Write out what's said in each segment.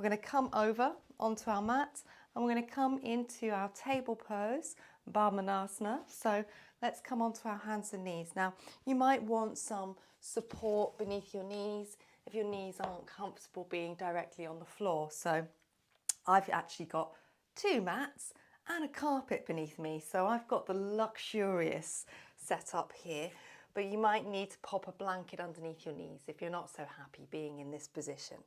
going to come over onto our mat and we're going to come into our table pose, Bamanasana. So let's come onto our hands and knees. Now, you might want some support beneath your knees if your knees aren't comfortable being directly on the floor. So I've actually got 2 mats and a carpet beneath me. So I've got the luxurious setup here, but you might need to pop a blanket underneath your knees if you're not so happy being in this position.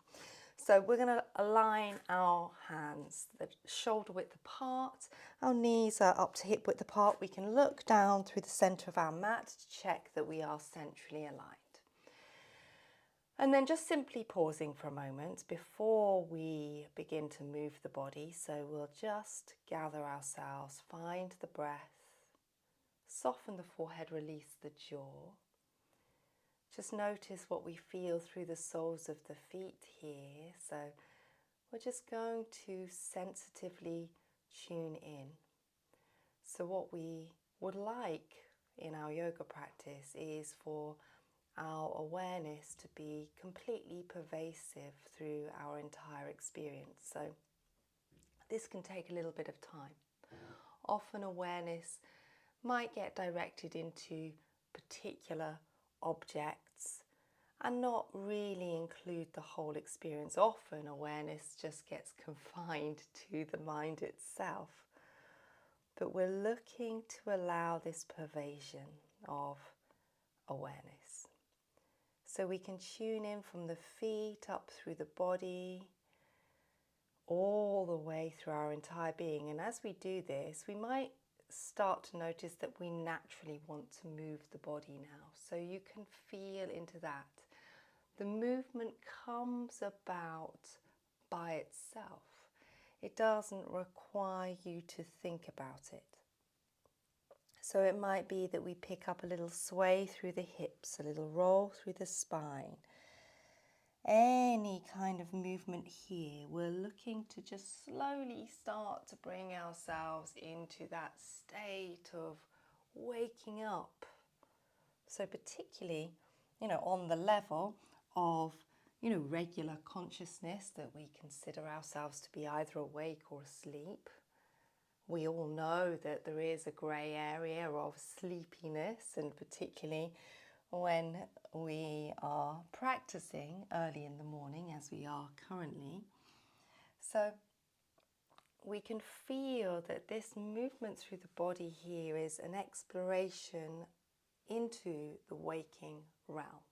So we're going to align our hands, the shoulder width apart, our knees are up to hip width apart. We can look down through the centre of our mat to check that we are centrally aligned. And then just simply pausing for a moment before we begin to move the body. So we'll just gather ourselves, find the breath, soften the forehead, release the jaw. Just notice what we feel through the soles of the feet here. So we're just going to sensitively tune in. So what we would like in our yoga practice is for our awareness to be completely pervasive through our entire experience. So this can take a little bit of time. Often awareness might get directed into particular objects and not really include the whole experience. Often awareness just gets confined to the mind itself. But we're looking to allow this pervasion of awareness. So we can tune in from the feet up through the body, all the way through our entire being. And as we do this, we might start to notice that we naturally want to move the body now. So you can feel into that. The movement comes about by itself. It doesn't require you to think about it. So it might be that we pick up a little sway through the hips, a little roll through the spine. Any kind of movement here, we're looking to just slowly start to bring ourselves into that state of waking up. So particularly, on the level of, regular consciousness that we consider ourselves to be either awake or asleep. We all know that there is a grey area of sleepiness, and particularly when we are practicing early in the morning, as we are currently. So we can feel that this movement through the body here is an exploration into the waking realm.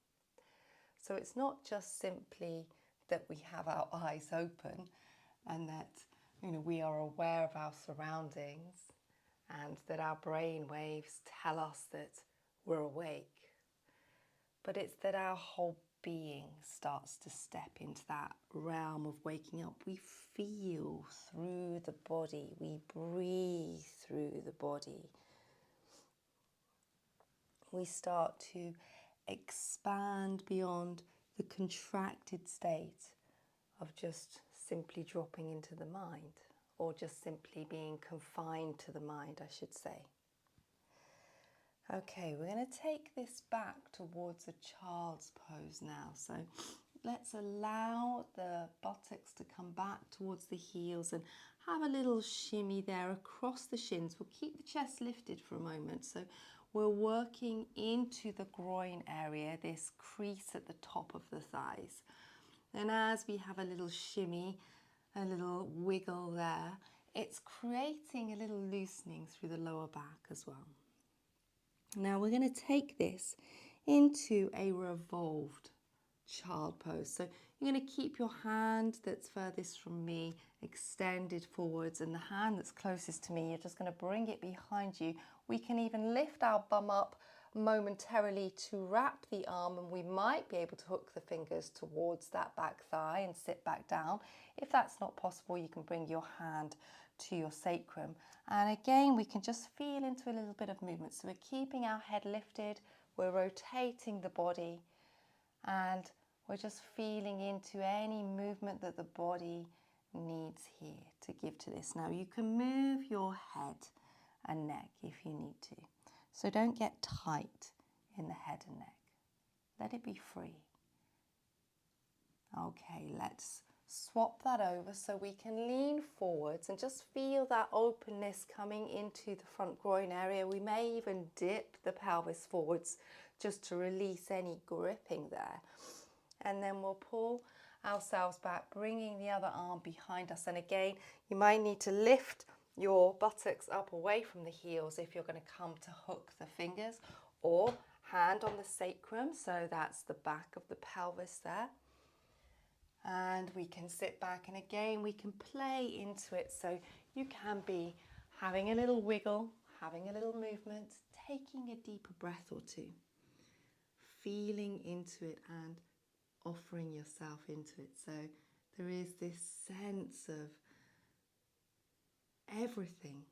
So it's not just simply that we have our eyes open and that we are aware of our surroundings and that our brain waves tell us that we're awake. But it's that our whole being starts to step into that realm of waking up. We feel through the body. We breathe through the body. We start to expand beyond the contracted state of just simply dropping into the mind, or just simply being confined to the mind, I should say. Okay, we're going to take this back towards a child's pose now. So let's allow the buttocks to come back towards the heels and have a little shimmy there across the shins. We'll keep the chest lifted for a moment. So we're working into the groin area, this crease at the top of the thighs. And as we have a little shimmy, a little wiggle there, it's creating a little loosening through the lower back as well. Now we're going to take this into a revolved child pose. So you're going to keep your hand that's furthest from me extended forwards, and the hand that's closest to me, you're just going to bring it behind you. We can even lift our bum up momentarily to wrap the arm, and we might be able to hook the fingers towards that back thigh and sit back down. If that's not possible, you can bring your hand to your sacrum. And again, we can just feel into a little bit of movement. So we're keeping our head lifted, we're rotating the body, and we're just feeling into any movement that the body needs here to give to this. Now you can move your head and neck if you need to. So don't get tight in the head and neck. Let it be free. Okay, let's swap that over so we can lean forwards and just feel that openness coming into the front groin area. We may even dip the pelvis forwards just to release any gripping there. And then we'll pull ourselves back, bringing the other arm behind us. And again, you might need to lift your buttocks up away from the heels if you're going to come to hook the fingers, or hand on the sacrum, so that's the back of the pelvis there. And we can sit back, and again we can play into it, so you can be having a little wiggle, having a little movement, taking a deeper breath or two, feeling into it and offering yourself into it. So there is this sense of everything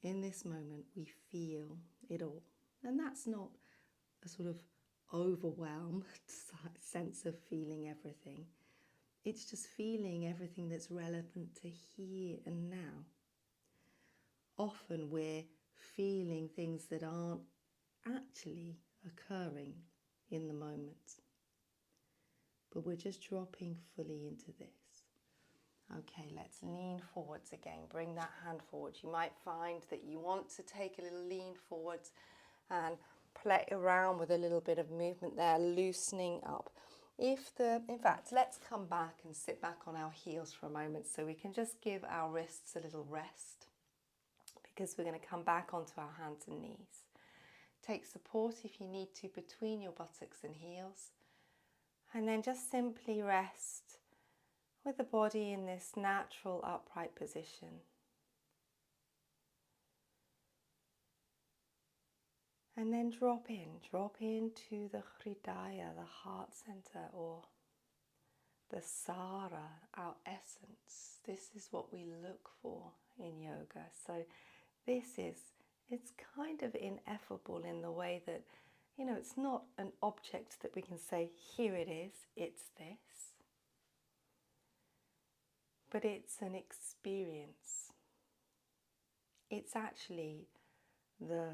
in this moment. We feel it all, and that's not a sort of overwhelmed sense of feeling everything. It's just feeling everything that's relevant to here and now. Often we're feeling things that aren't actually occurring in the moment, but we're just dropping fully into this. Okay, let's lean forwards again. Bring that hand forward. You might find that you want to take a little lean forwards and play around with a little bit of movement there, loosening up. In fact, let's come back and sit back on our heels for a moment so we can just give our wrists a little rest, because we're going to come back onto our hands and knees. Take support if you need to between your buttocks and heels, and then just simply rest with the body in this natural upright position. And then drop into the Hridaya, the heart center, or the Sara, our essence. This is what we look for in yoga. So it's kind of ineffable in the way that, it's not an object that we can say, here it is, it's this. But it's an experience. It's actually the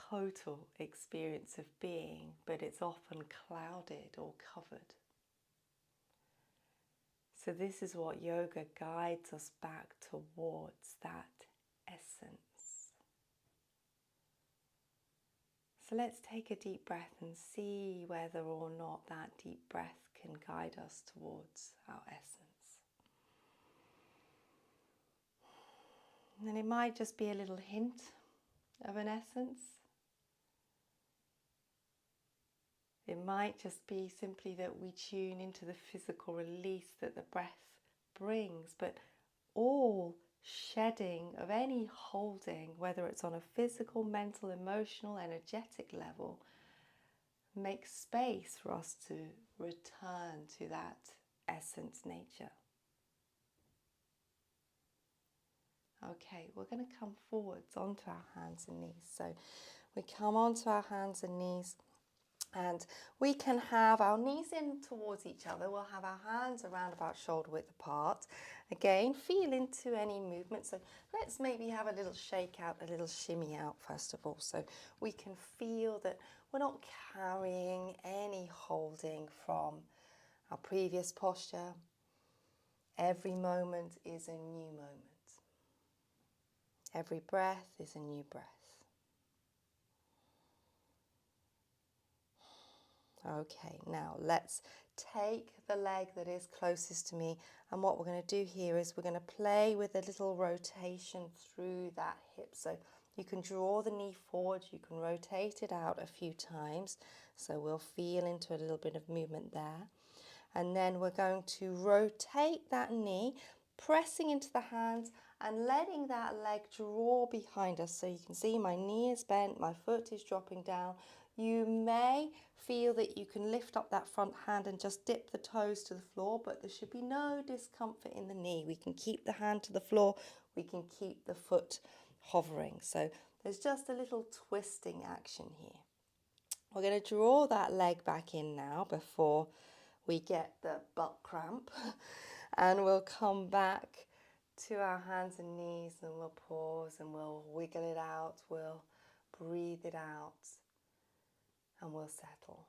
total experience of being, but it's often clouded or covered. So this is what yoga guides us back towards, that essence. So let's take a deep breath and see whether or not that deep breath can guide us towards our essence. And it might just be a little hint of an essence. It might just be simply that we tune into the physical release that the breath brings, but all shedding of any holding, whether it's on a physical, mental, emotional, energetic level, makes space for us to return to that essence nature. Okay, we're going to come forwards onto our hands and knees. So we come onto our hands and knees, and we can have our knees in towards each other. We'll have our hands around about shoulder width apart. Again, feel into any movement. So let's maybe have a little shake out, a little shimmy out first of all. So we can feel that we're not carrying any holding from our previous posture. Every moment is a new moment. Every breath is a new breath. Okay, now let's take the leg that is closest to me, and what we're going to do here is we're going to play with a little rotation through that hip. So you can draw the knee forward, you can rotate it out a few times, so we'll feel into a little bit of movement there. And then we're going to rotate that knee, pressing into the hands and letting that leg draw behind us. So you can see my knee is bent, my foot is dropping down. You may feel that you can lift up that front hand and just dip the toes to the floor, but there should be no discomfort in the knee. We can keep the hand to the floor, we can keep the foot hovering. So there's just a little twisting action here. We're going to draw that leg back in now before we get the butt cramp, and we'll come back to our hands and knees, and we'll pause and we'll wiggle it out, we'll breathe it out, and we'll settle.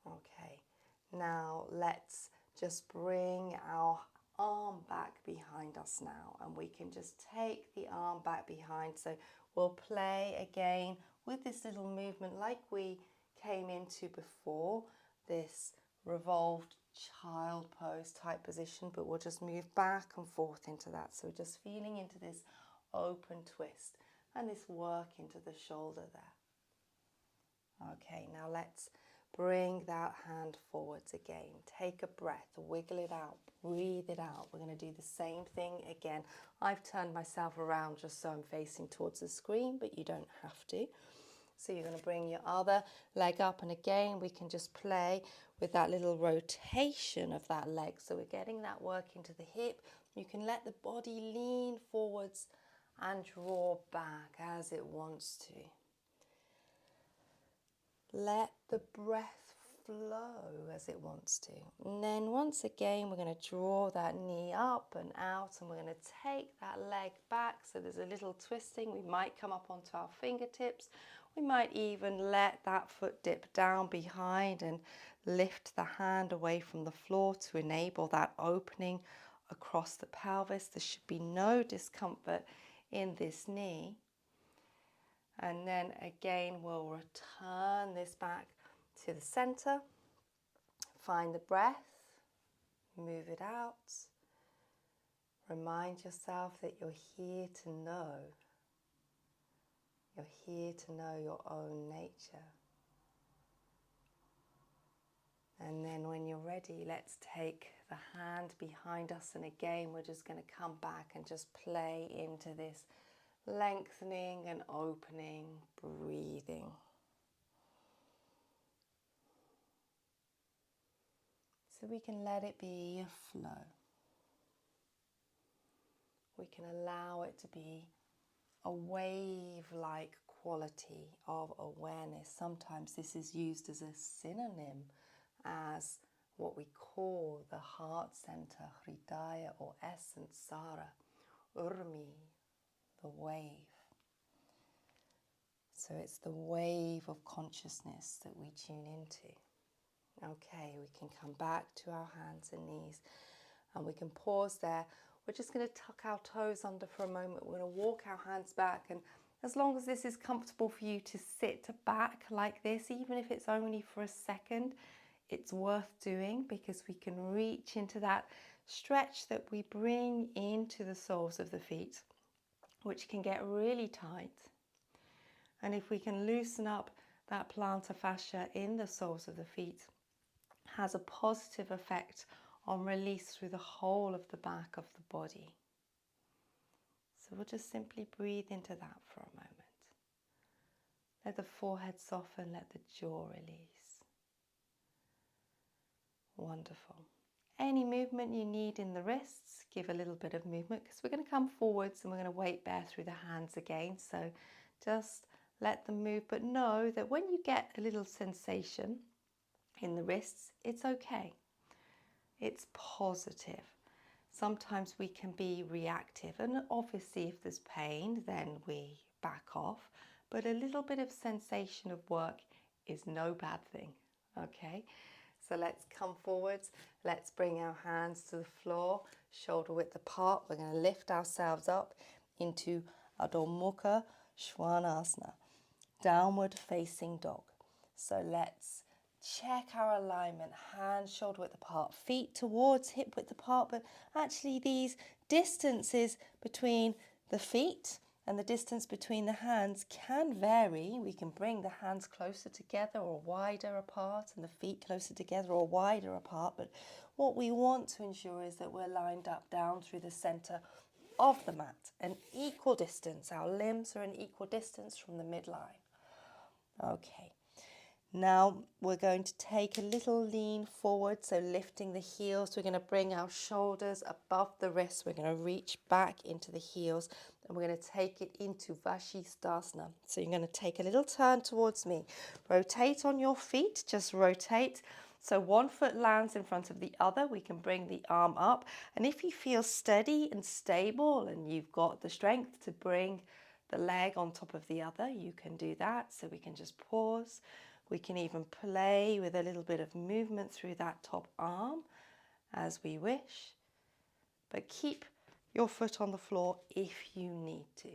Okay, Now let's just bring our arm back behind us now, and we can just take the arm back behind. So we'll play again with this little movement like we came into before, this revolved child pose type position, but we'll just move back and forth into that. So just feeling into this open twist and this work into the shoulder there. Okay, now let's bring that hand forwards again. Take a breath, wiggle it out, breathe it out. We're going to do the same thing again. I've turned myself around just so I'm facing towards the screen, but you don't have to. So you're going to bring your other leg up, and again we can just play with that little rotation of that leg. So we're getting that work into the hip. You can let the body lean forwards and draw back as it wants to. Let the breath flow as it wants to. And then once again, we're going to draw that knee up and out, and we're going to take that leg back. So there's a little twisting. We might come up onto our fingertips. We might even let that foot dip down behind and lift the hand away from the floor to enable that opening across the pelvis. There should be no discomfort in this knee. And then again, we'll return this back to the center. Find the breath, move it out. Remind yourself that you're here to know. You're here to know your own nature. And then when you're ready, let's take the hand behind us. And again, we're just going to come back and just play into this lengthening and opening, breathing. So we can let it be a flow. We can allow it to be a wave-like quality of awareness. Sometimes this is used as a synonym as what we call the heart center, Hridaya, or essence, Sara, Urmi, the wave. So it's the wave of consciousness that we tune into. Okay, we can come back to our hands and knees, and we can pause there. We're just going to tuck our toes under for a moment. We're going to walk our hands back, and as long as this is comfortable for you to sit back like this, even if it's only for a second, it's worth doing, because we can reach into that stretch that we bring into the soles of the feet, which can get really tight. And if we can loosen up that plantar fascia in the soles of the feet, has a positive effect on release through the whole of the back of the body. So we'll just simply breathe into that for a moment. Let the forehead soften, let the jaw release. Wonderful. Any movement you need in the wrists, give a little bit of movement, because we're going to come forwards and we're going to weight bear through the hands again. So just let them move, but know that when you get a little sensation in the wrists, it's okay. It's positive. Sometimes we can be reactive, and obviously if there's pain, then we back off, but a little bit of sensation of work is no bad thing. Okay, so let's come forwards. Let's bring our hands to the floor, shoulder width apart. We're going to lift ourselves up into Adho Mukha Svanasana, downward facing dog. So let's check our alignment, hands shoulder width apart, feet towards hip width apart, but actually these distances between the feet and the distance between the hands can vary. We can bring the hands closer together or wider apart, and the feet closer together or wider apart, but what we want to ensure is that we're lined up down through the center of the mat, an equal distance. Our limbs are an equal distance from the midline. Okay. Now we're going to take a little lean forward, so lifting the heels. We're going to bring our shoulders above the wrists. We're going to reach back into the heels, and we're going to take it into Vashisthasana. So you're going to take a little turn towards me. Rotate on your feet, just rotate. So one foot lands in front of the other. We can bring the arm up, and if you feel steady and stable and you've got the strength to bring the leg on top of the other, you can do that. So we can just pause. We can even play with a little bit of movement through that top arm as we wish, but keep your foot on the floor if you need to.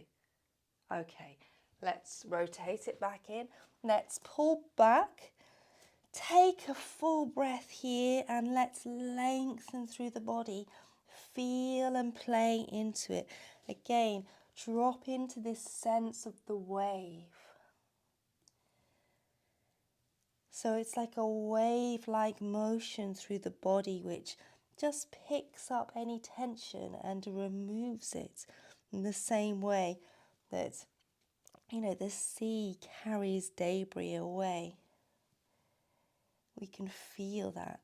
Okay, let's rotate it back in. Let's pull back. Take a full breath here and let's lengthen through the body. Feel and play into it. Again, drop into this sense of the wave. So it's like a wave-like motion through the body which just picks up any tension and removes it in the same way that, the sea carries debris away. We can feel that.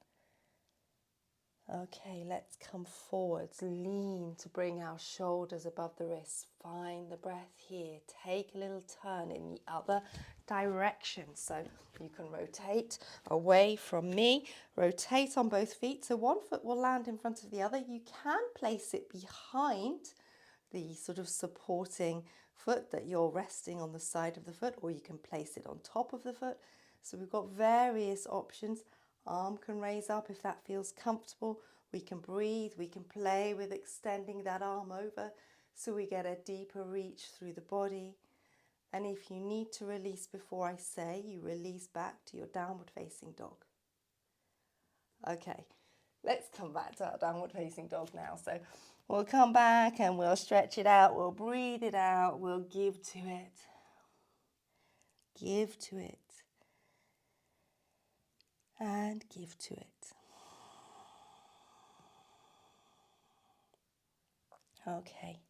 Okay, let's come forwards, lean to bring our shoulders above the wrists. Find the breath here. Take a little turn in the other direction. So you can rotate away from me, rotate on both feet. So one foot will land in front of the other. You can place it behind the sort of supporting foot that you're resting on the side of the foot, or you can place it on top of the foot. So we've got various options. Arm can raise up if that feels comfortable. We can breathe, we can play with extending that arm over so we get a deeper reach through the body. And if you need to release before I say, you release back to your downward facing dog. Okay, let's come back to our downward facing dog now. So we'll come back and we'll stretch it out, we'll breathe it out, we'll give to it. Give to it. And give to it. Okay,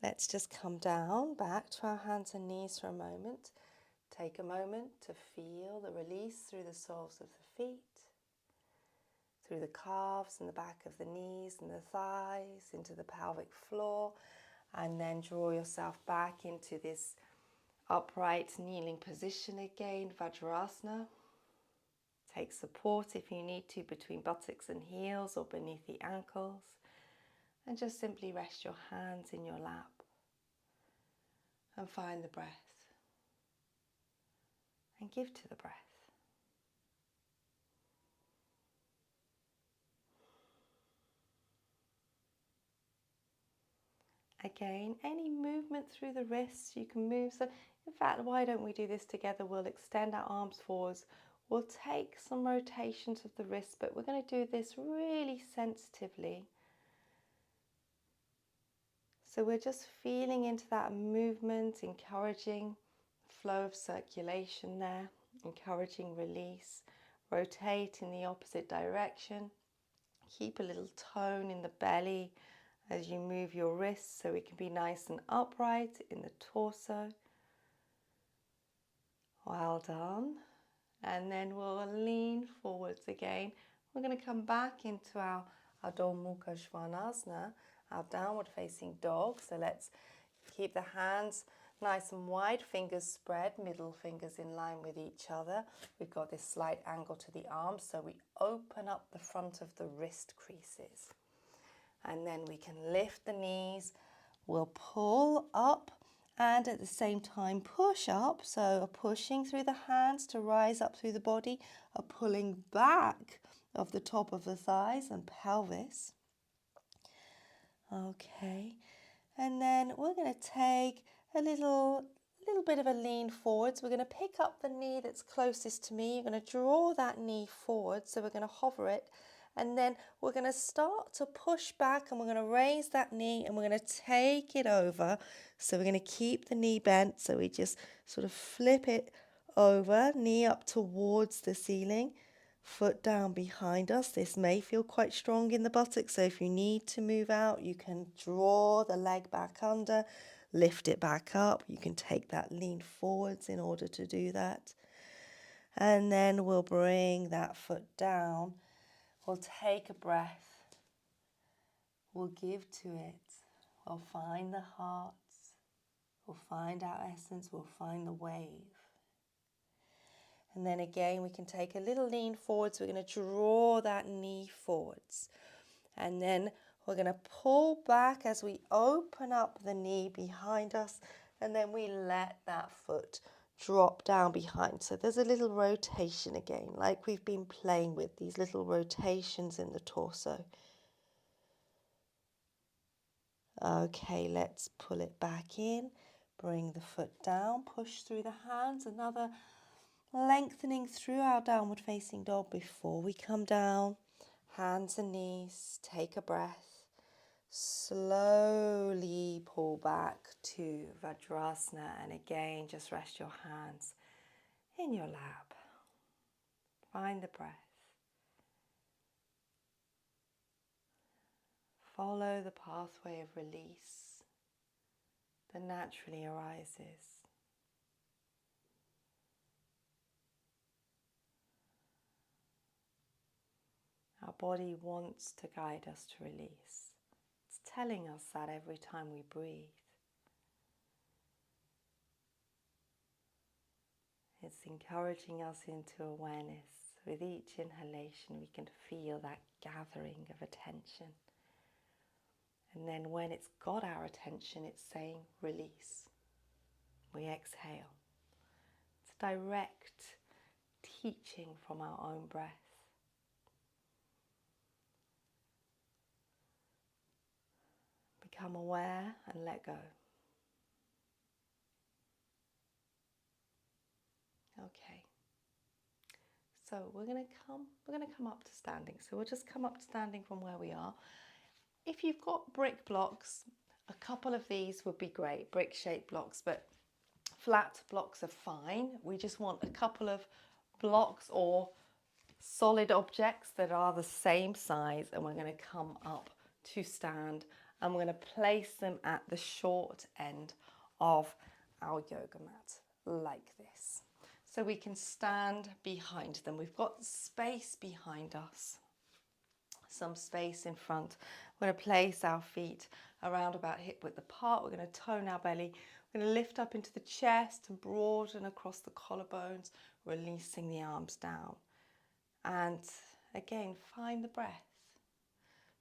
let's just come down back to our hands and knees for a moment. Take a moment to feel the release through the soles of the feet, through the calves and the back of the knees and the thighs, into the pelvic floor, and then draw yourself back into this upright kneeling position again, Vajrasana. Take support if you need to between buttocks and heels or beneath the ankles. And just simply rest your hands in your lap and find the breath. And give to the breath. Again, any movement through the wrists you can move. So in fact, why don't we do this together? We'll extend our arms forwards. We'll take some rotations of the wrists, but we're going to do this really sensitively. So we're just feeling into that movement, encouraging flow of circulation there, encouraging release. Rotate in the opposite direction. Keep a little tone in the belly as you move your wrists so it can be nice and upright in the torso. Well done. And then we'll lean forwards again. We're going to come back into our Adho Mukha Svanasana, our downward facing dog. So let's keep the hands nice and wide, fingers spread, middle fingers in line with each other. We've got this slight angle to the arms, so we open up the front of the wrist creases. And then we can lift the knees, we'll pull up and at the same time push up. So a pushing through the hands to rise up through the body, a pulling back of the top of the thighs and pelvis. Okay, and then we're going to take a little bit of a lean forwards. We're going to pick up the knee that's closest to me. You're going to draw that knee forward, so we're going to hover it. And then we're going to start to push back and we're going to raise that knee and we're going to take it over. So we're going to keep the knee bent. So we just sort of flip it over, knee up towards the ceiling, foot down behind us. This may feel quite strong in the buttocks. So if you need to move out, you can draw the leg back under, lift it back up. You can take that lean forwards in order to do that. And then we'll bring that foot down. We'll take a breath, we'll give to it, we'll find the heart, we'll find our essence, we'll find the wave. And then again, we can take a little lean forwards. We're going to draw that knee forwards. And then we're going to pull back as we open up the knee behind us. And then we let that foot drop down behind. So there's a little rotation again, like we've been playing with, these little rotations in the torso. Okay, let's pull it back in, bring the foot down, push through the hands, another lengthening through our downward facing dog before we come down. Hands and knees, take a breath, slowly pull back to Vajrasana, and again just rest your hands in your lap. Find the breath. Follow the pathway of release that naturally arises. Our body wants to guide us to release. It's telling us that every time we breathe. It's encouraging us into awareness. With each inhalation, we can feel that gathering of attention. And then when it's got our attention, it's saying release. We exhale. It's direct teaching from our own breath. Become aware and let go. Okay. So we're going to come up to standing. So we'll just come up to standing from where we are. If you've got brick blocks, a couple of these would be great, brick-shaped blocks, but flat blocks are fine. We just want a couple of blocks or solid objects that are the same size, and we're going to come up to stand, and we're going to place them at the short end of our yoga mat, like this. So we can stand behind them. We've got space behind us, some space in front. We're going to place our feet around about hip width apart. We're going to tone our belly. We're going to lift up into the chest and broaden across the collarbones, releasing the arms down. And again, find the breath,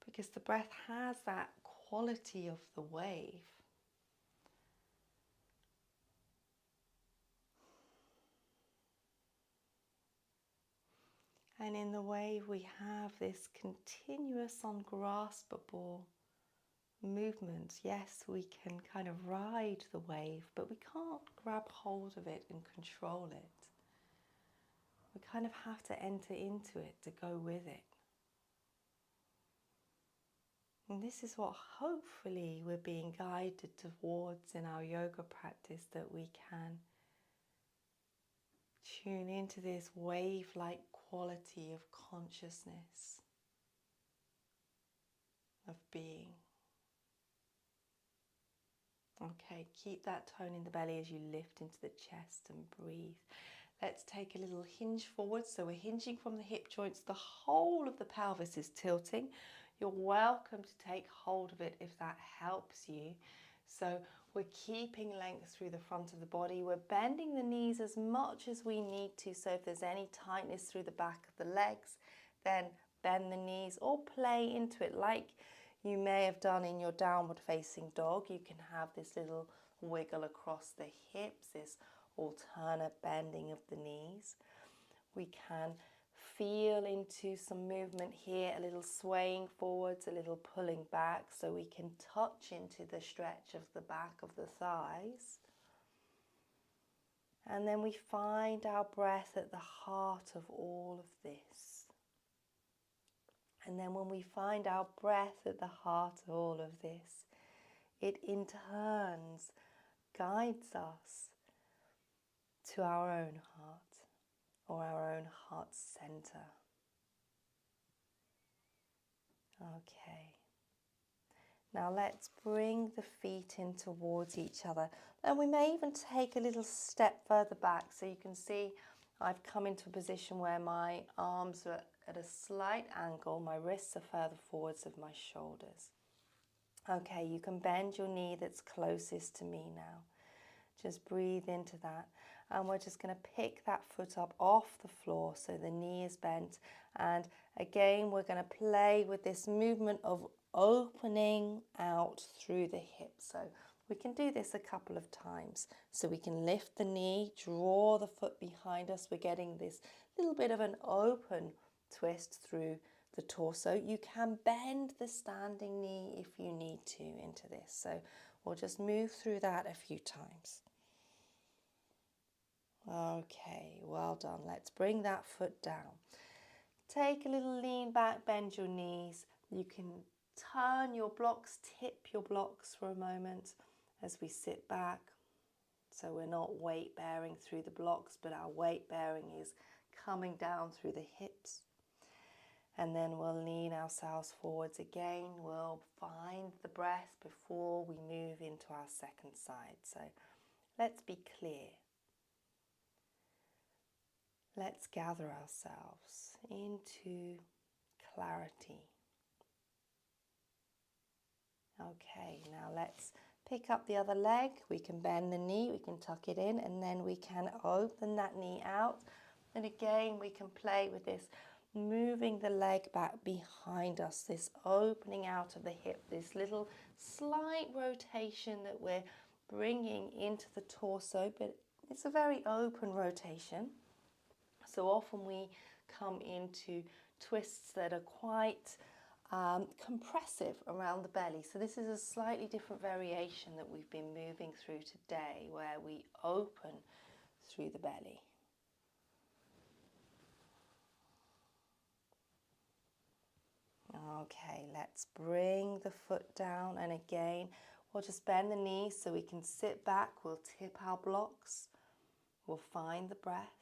because the breath has that quality of the wave. And in the wave, we have this continuous, ungraspable movement. Yes, we can kind of ride the wave, but we can't grab hold of it and control it. We kind of have to enter into it to go with it. And this is what hopefully we're being guided towards in our yoga practice, that we can tune into this wave-like quality of consciousness, of being. Okay, keep that tone in the belly as you lift into the chest and breathe. Let's take a little hinge forward. So we're hinging from the hip joints. The whole of the pelvis is tilting. You're welcome to take hold of it if that helps you. So we're keeping length through the front of the body. We're bending the knees as much as we need to. So if there's any tightness through the back of the legs, then bend the knees or play into it like you may have done in your downward facing dog. You can have this little wiggle across the hips, this alternate bending of the knees. We can feel into some movement here, a little swaying forwards, a little pulling back, so we can touch into the stretch of the back of the thighs. And then we find our breath at the heart of all of this. And then when we find our breath at the heart of all of this, it in turns guides us to our own heart, or our own heart center. Okay. Now let's bring the feet in towards each other. And we may even take a little step further back. So you can see I've come into a position where my arms are at a slight angle. My wrists are further forwards of my shoulders. Okay, you can bend your knee that's closest to me now. Just breathe into that. And we're just going to pick that foot up off the floor so the knee is bent. And again, we're going to play with this movement of opening out through the hips. So We can do this a couple of times. So we can lift the knee, draw the foot behind us. We're getting this little bit of an open twist through the torso. You can bend the standing knee if you need to into this. So we'll just move through that a few times. Okay, well done. Let's bring that foot down. Take a little lean back, bend your knees. You can turn your blocks, tip your blocks for a moment as we sit back. So we're not weight bearing through the blocks, but our weight bearing is coming down through the hips. And then we'll lean ourselves forwards again. We'll find the breath before we move into our second side. So let's be clear. Let's gather ourselves into clarity. Okay, now let's pick up the other leg. We can bend the knee, we can tuck it in, and then we can open that knee out. And again, we can play with this, moving the leg back behind us, this opening out of the hip, this little slight rotation that we're bringing into the torso, but it's a very open rotation. So often we come into twists that are quite compressive around the belly. So this is a slightly different variation that we've been moving through today, where we open through the belly. Okay, let's bring the foot down, and again we'll just bend the knees so we can sit back. We'll tip our blocks. We'll find the breath.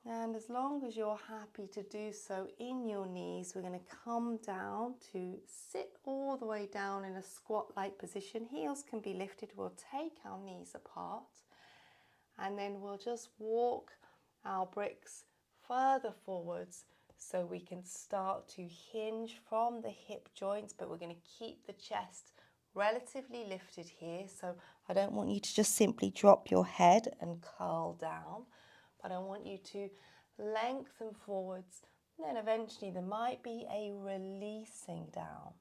And as long as you're happy to do so in your knees, we're going to come down to sit all the way down in a squat-like position. Heels can be lifted. We'll take our knees apart, and then we'll just walk our bricks further forwards so we can start to hinge from the hip joints, but we're going to keep the chest relatively lifted here. So I don't want you to just simply drop your head and curl down, but I want you to lengthen forwards, and then eventually there might be a releasing down.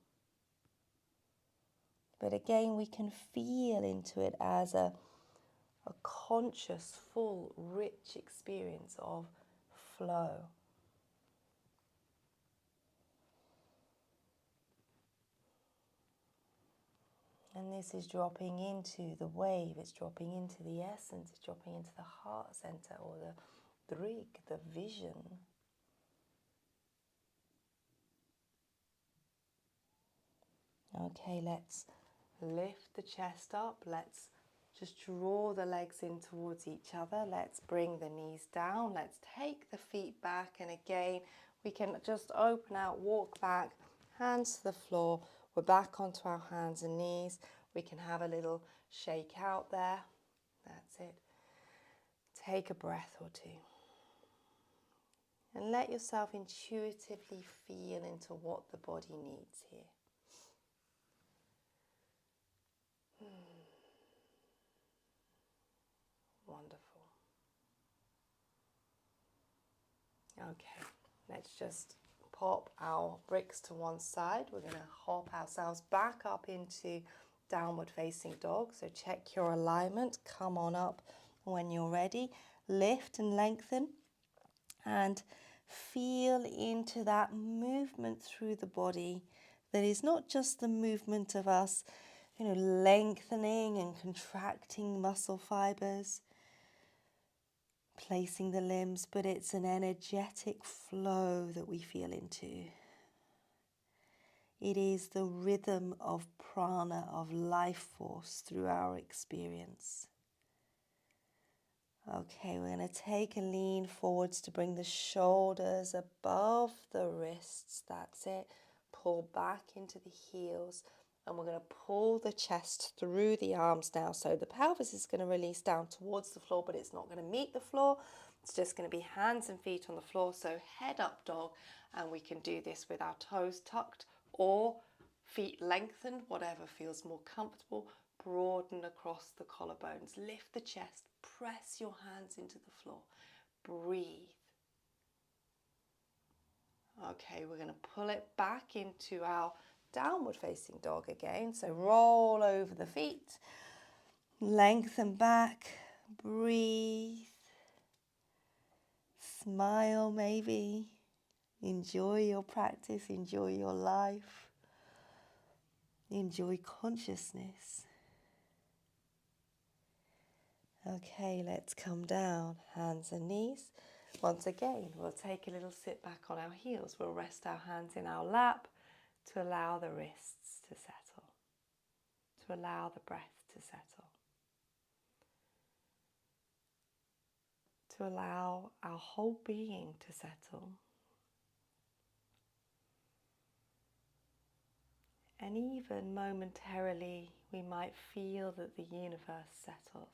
But again, we can feel into it as a conscious, full, rich experience of flow. And this is dropping into the wave, it's dropping into the essence, it's dropping into the heart center, or the drig, the vision. Okay, let's lift the chest up. Let's just draw the legs in towards each other. Let's bring the knees down. Let's take the feet back. And again, we can just open out, walk back, hands to the floor. We're back onto our hands and knees. We can have a little shake out there. That's it. Take a breath or two. And let yourself intuitively feel into what the body needs here. Wonderful. Okay, let's just pop our bricks to one side. We're going to hop ourselves back up into downward facing dog. So check your alignment. Come on up when you're ready. Lift and lengthen, and feel into that movement through the body that is not just the movement of us, lengthening and contracting muscle fibers, placing the limbs, but it's an energetic flow that we feel into. It is the rhythm of prana, of life force through our experience. Okay, we're going to take a lean forwards to bring the shoulders above the wrists. That's it. Pull back into the heels. And we're going to pull the chest through the arms now. So the pelvis is going to release down towards the floor, but it's not going to meet the floor. It's just going to be hands and feet on the floor. So head up dog. And we can do this with our toes tucked or feet lengthened, whatever feels more comfortable. Broaden across the collarbones. Lift the chest. Press your hands into the floor. Breathe. Okay, we're going to pull it back into our downward facing dog again. So roll over the feet, lengthen back, breathe, smile maybe, enjoy your practice, enjoy your life, enjoy consciousness. Okay, let's come down, hands and knees. Once again, we'll take a little sit back on our heels. We'll rest our hands in our lap to allow the wrists to settle, to allow the breath to settle, to allow our whole being to settle. And even momentarily, we might feel that the universe settles.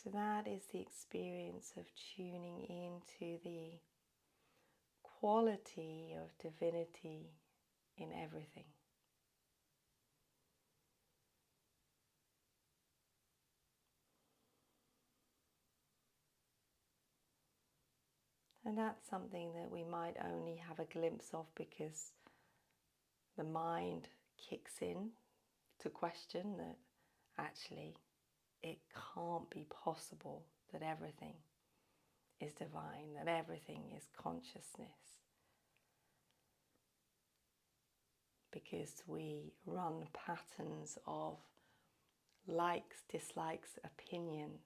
So that is the experience of tuning into the quality of divinity in everything. And that's something that we might only have a glimpse of because the mind kicks in to question that actually it can't be possible that everything is divine, that everything is consciousness. Because we run patterns of likes, dislikes, opinions.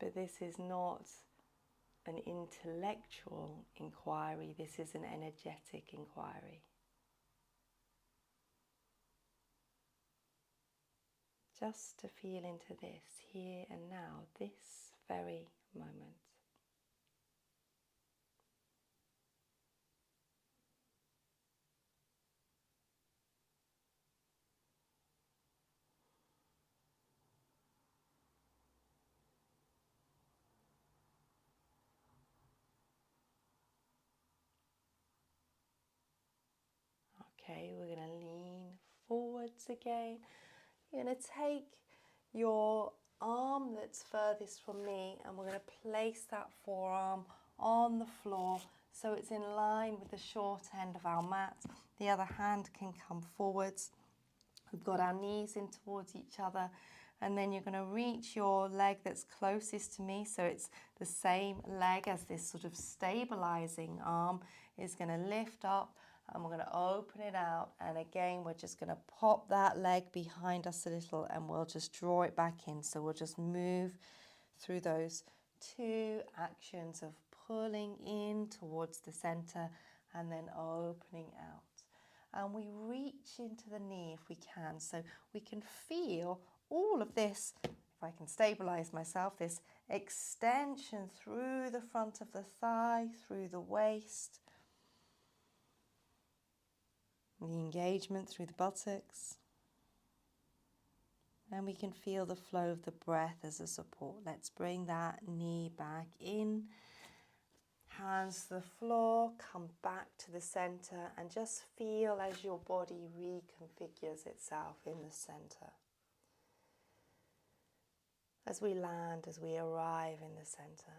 But this is not an intellectual inquiry, this is an energetic inquiry. Just to feel into this here and now, this very moment. Okay, we're going to lean forwards again. You're going to take your arm that's furthest from me and we're going to place that forearm on the floor so it's in line with the short end of our mat. The other hand can come forwards. We've got our knees in towards each other, and then you're going to reach your leg that's closest to me, so it's the same leg as this sort of stabilizing arm is going to lift up, and we're going to open it out, and again we're just going to pop that leg behind us a little and we'll just draw it back in. So we'll just move through those two actions of pulling in towards the center and then opening out. And we reach into the knee if we can, so we can feel all of this, if I can stabilize myself, this extension through the front of the thigh, through the waist, the engagement through the buttocks, and we can feel the flow of the breath as a support. Let's bring that knee back in. Hands to the floor, come back to the center and just feel as your body reconfigures itself in the center. As we land, as we arrive in the center.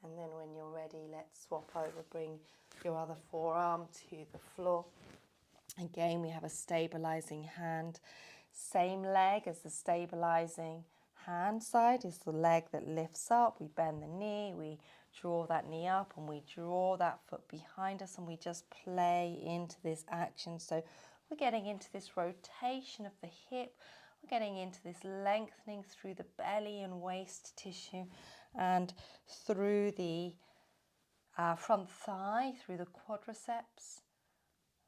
And then when you're ready, let's swap over, bring your other forearm to the floor. Again, we have a stabilizing hand. Same leg as the stabilizing hand side is the leg that lifts up. We bend the knee, we draw that knee up and we draw that foot behind us and we just play into this action. So we're getting into this rotation of the hip, we're getting into this lengthening through the belly and waist tissue and through the front thigh, through the quadriceps.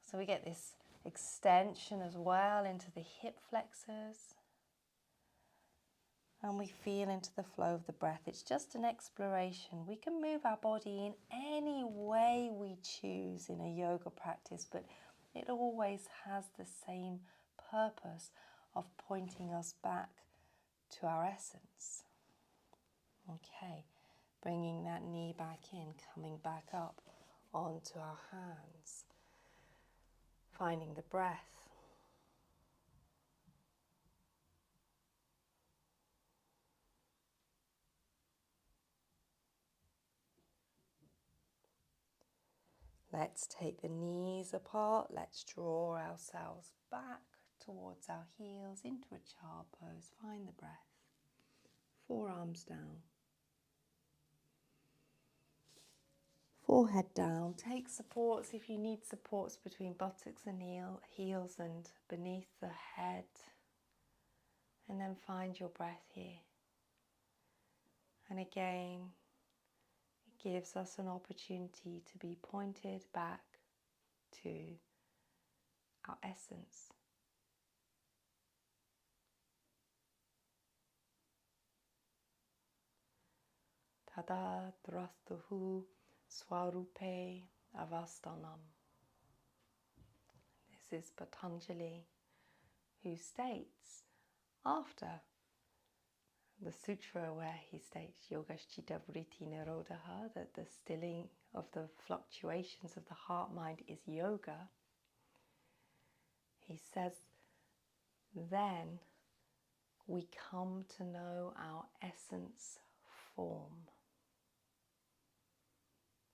So we get this extension as well into the hip flexors. And we feel into the flow of the breath. It's just an exploration. We can move our body in any way we choose in a yoga practice, but it always has the same purpose of pointing us back to our essence. Okay, bringing that knee back in, coming back up onto our hands, finding the breath. Let's take the knees apart. Let's draw ourselves back towards our heels into a child pose. Find the breath. Forearms down. Forehead down. Take supports if you need supports between buttocks and heels and beneath the head. And then find your breath here. And again, it gives us an opportunity to be pointed back to our essence. Tada drastuhu swarupe avastanam. This is Patanjali, who states after the sutra where he states Yogashchita Vritti Nirodha, that the stilling of the fluctuations of the heart mind is yoga. He says, then we come to know our essence form.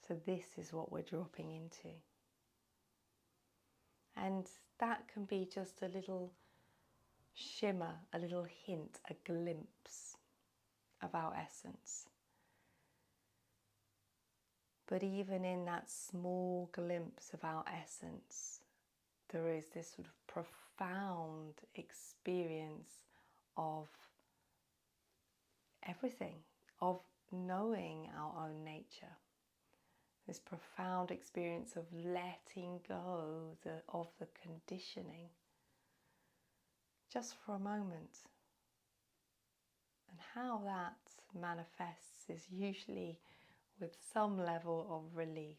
So this is what we're dropping into. And that can be just a little shimmer, a little hint, a glimpse of our essence. But even in that small glimpse of our essence, there is this sort of profound experience of everything, of knowing our own nature. This profound experience of letting go of the conditioning just for a moment. And how that manifests is usually with some level of relief.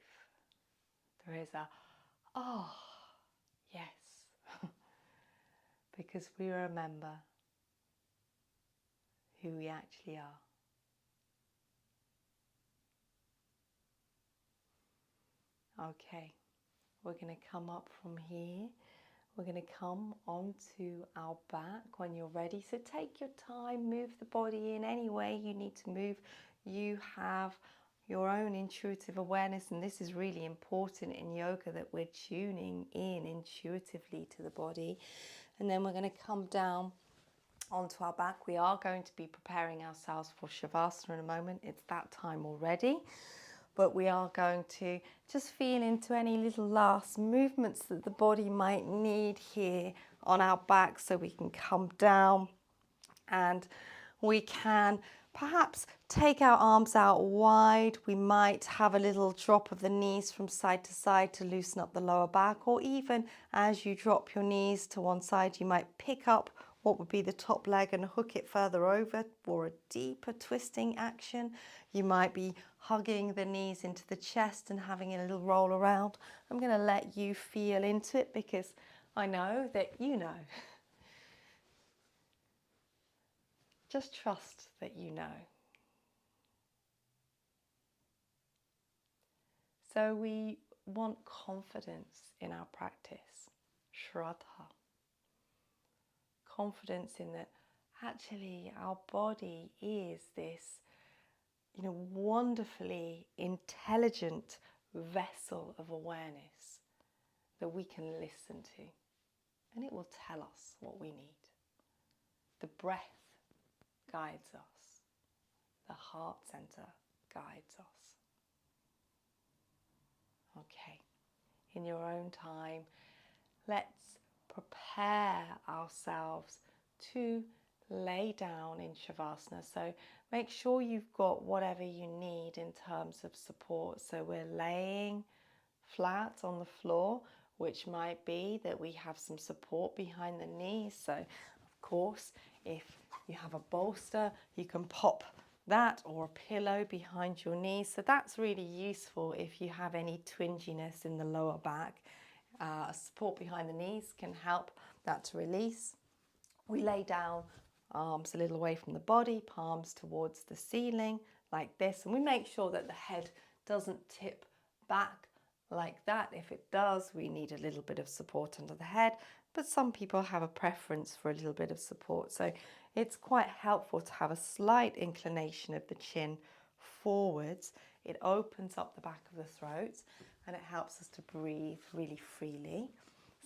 There is a, oh, yes, because we remember who we actually are. Okay, we're going to come up from here. We're going to come onto our back when you're ready. So take your time, move the body in any way you need to move. You have your own intuitive awareness, and this is really important in yoga, that we're tuning in intuitively to the body. And then we're going to come down onto our back. We are going to be preparing ourselves for Shavasana in a moment. It's that time already. But we are going to just feel into any little last movements that the body might need here on our back, so we can come down and we can perhaps take our arms out wide. We might have a little drop of the knees from side to side to loosen up the lower back, or even as you drop your knees to one side, you might pick up what would be the top leg and hook it further over for a deeper twisting action. You might be hugging the knees into the chest and having a little roll around. I'm going to let you feel into it because I know that you know. Just trust that you know. So we want confidence in our practice, shraddha. Confidence in that actually our body is this, wonderfully intelligent vessel of awareness that we can listen to, and it will tell us what we need. The breath guides us. The heart center guides us. Okay, in your own time, let's prepare ourselves to lay down in Shavasana. So make sure you've got whatever you need in terms of support. So we're laying flat on the floor, which might be that we have some support behind the knees. So of course, if you have a bolster, you can pop that or a pillow behind your knees. So that's really useful if you have any twinginess in the lower back. Support behind the knees can help that to release. We lay down Arms a little away from the body, palms towards the ceiling like this. And we make sure that the head doesn't tip back like that. If it does, we need a little bit of support under the head, but some people have a preference for a little bit of support. So it's quite helpful to have a slight inclination of the chin forwards. It opens up the back of the throat and it helps us to breathe really freely.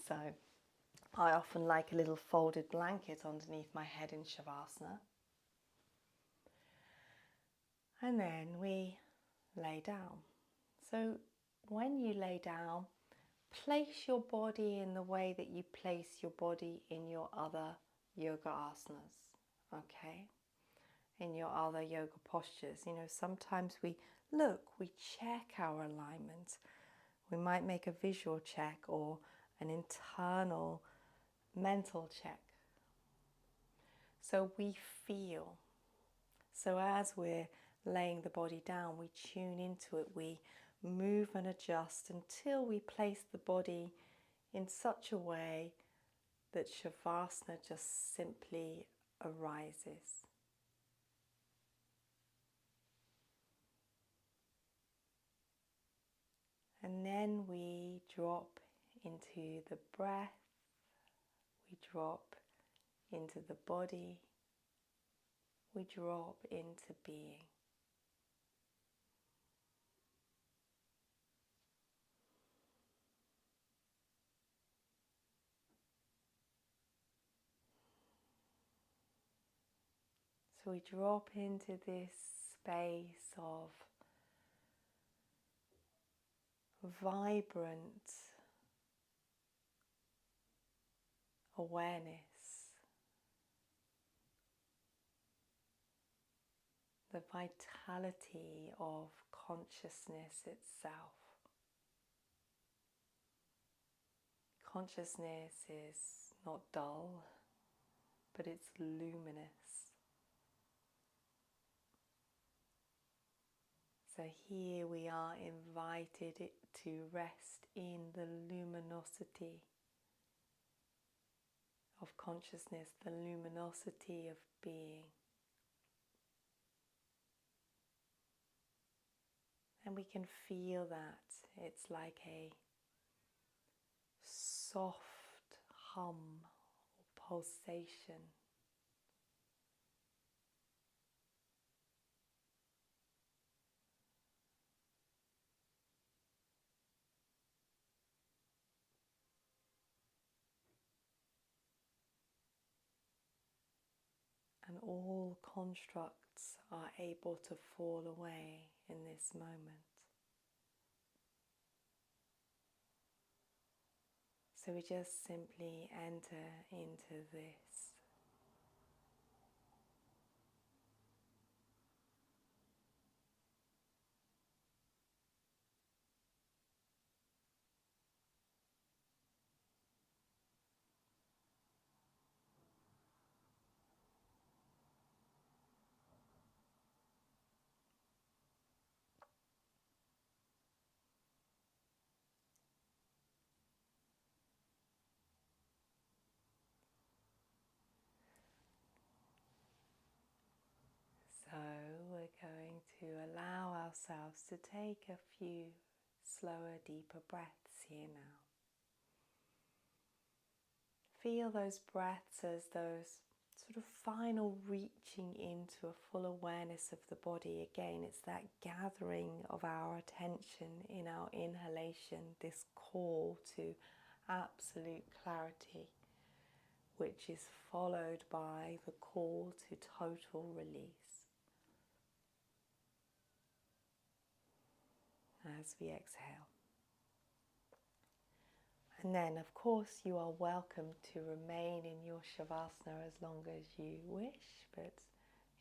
So I often like a little folded blanket underneath my head in Shavasana. And then we lay down. So when you lay down, place your body in the way that you place your body in your other yoga asanas, okay? In your other yoga postures. You know, sometimes we check our alignment. We might make a visual check or an internal mental check. So we feel. So as we're laying the body down, we tune into it, we move and adjust until we place the body in such a way that Shavasana just simply arises. And then we drop into the breath, we drop into the body, we drop into being. So we drop into this space of vibrant awareness, the vitality of consciousness itself. Consciousness is not dull, but it's luminous. So here we are invited to rest in the luminosity of consciousness, the luminosity of being. And we can feel that it's like a soft hum or pulsation. And all constructs are able to fall away in this moment. So we just simply enter into this. So we're going to allow ourselves to take a few slower, deeper breaths here now. Feel those breaths as those sort of final reaching into a full awareness of the body. Again, it's that gathering of our attention in our inhalation, this call to absolute clarity, which is followed by the call to total release. As we exhale. And then, of course, you are welcome to remain in your Shavasana as long as you wish, but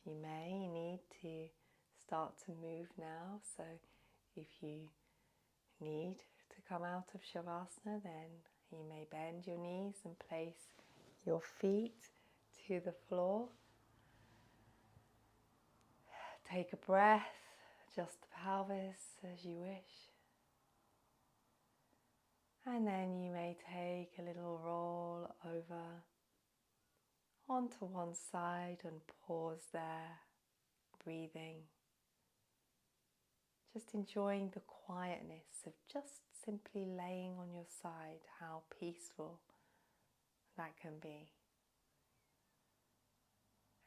you may need to start to move now. So if you need to come out of Shavasana, then you may bend your knees and place your feet to the floor. Take a breath, adjust the pelvis as you wish. And then you may take a little roll over onto one side and pause there, breathing. Just enjoying the quietness of just simply laying on your side, how peaceful that can be.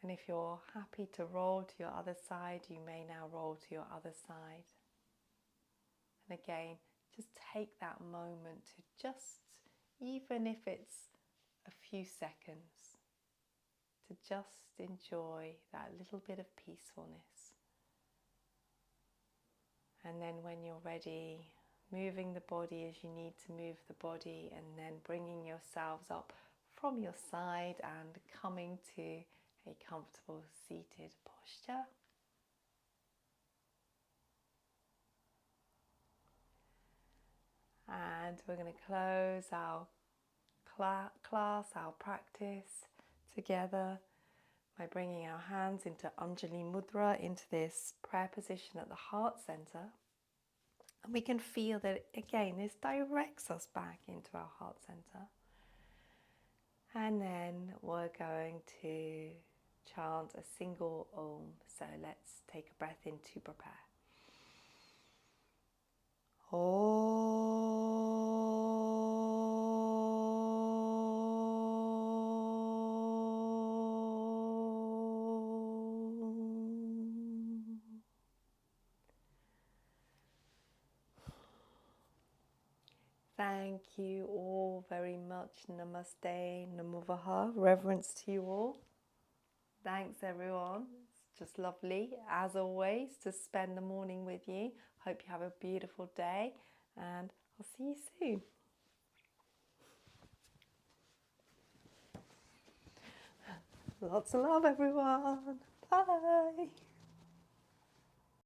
And if you're happy to roll to your other side, you may now roll to your other side. And again, just take that moment to just, even if it's a few seconds, to just enjoy that little bit of peacefulness. And then when you're ready, moving the body as you need to move the body, and then bringing yourselves up from your side and coming to a comfortable seated posture. And we're going to close our class, our practice together by bringing our hands into Anjali Mudra, into this prayer position at the heart center. And we can feel that, again, this directs us back into our heart center. And then we're going to chant a single Om. So let's take a breath in to prepare. Om. Thank you all very much. Namaste, Namuvaha. Reverence to you all. Thanks everyone. It's just lovely, as always, to spend the morning with you. Hope you have a beautiful day, and I'll see you soon. Lots of love, everyone. Bye.